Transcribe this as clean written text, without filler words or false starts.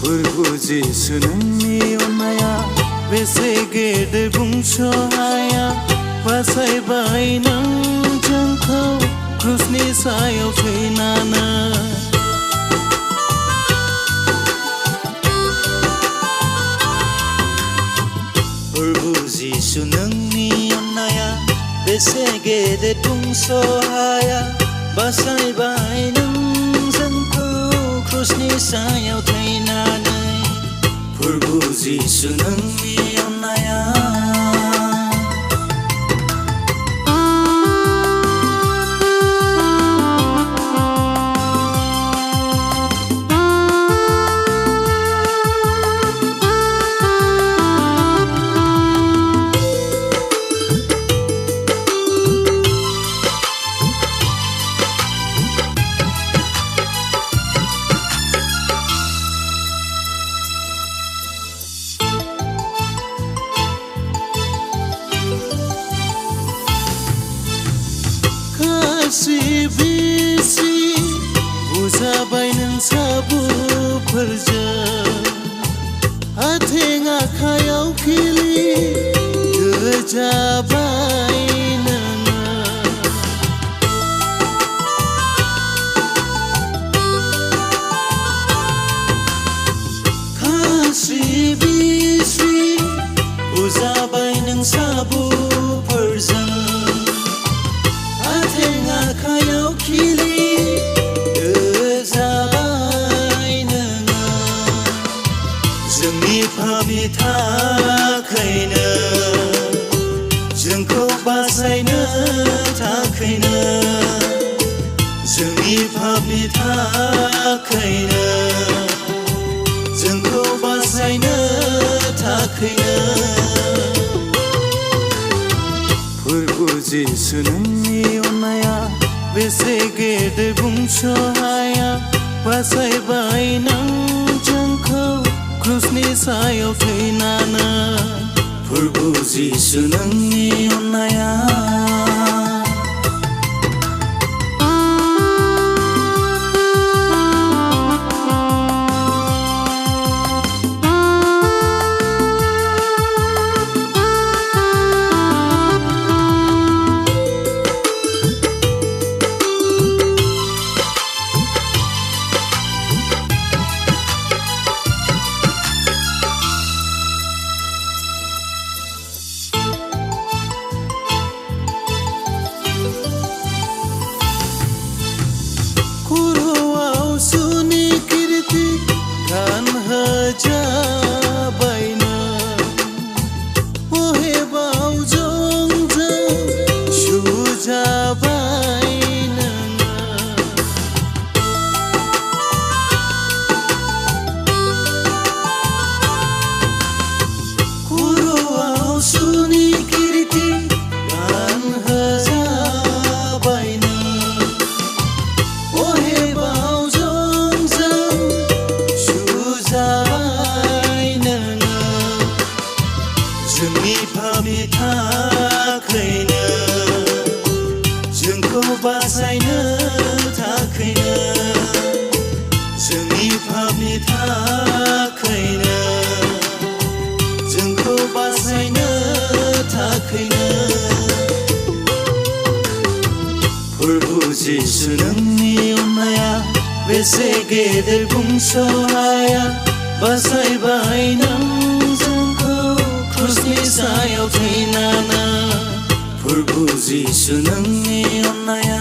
फोरबु जिसु नोंनि अननाया बेसे गेदेर बुंस' हाया बासायबाय नों जोंखौ क्रुसनि सायाव थैनानै फोरबु जिसु नोंनि अननाया बेसे गेदेर बुंस' हाया बासायबाय नों जोंखौ क्रुसनि सायाव थैनानै फोरबु जिसु नोंनि अननाया बिसि बुजाबाय नों साबुफोरजों आथिं आखायाव खिलि गोजाबाय नोङो खास्रि बिस्रि बुजाबाय नों साबुफोरजों आथिं आखायाव खिलि गोजाबाय नोङो जोंनि पापनि थाखायनो जोंखौ बासायनो थाखायनो जोंनि पापनि थाखायनो जोंखौ बासायनो थाखायनो फोरबु जिसु नोंनि अननाया बेसे गेदेर बुंस' हाया बासायबाय नों जोंखौ क्रुसनि सायाव थैनानै फोरबु जिसु नोंनि अननाया खर'आव सुनि कीर्ति गानहोजाबाय नों बहेबाव जंजों सुजाबाय नोङो खर'आव सुनि कीर्ति गानहोजाबाय नों जोंनि पापनि थाखायनो जोंखौ बासायनो थाखायनो जोंनि पापनि थाखायनो जोंखौ बासायनो थाखायनो फोरबु जिसु नोंनि अननाया बेसे गेदेर बुंस' हाया बासायबाय नों क्रुसनि सायाव थैनानै फोरबु जिसु नोंनि अननाया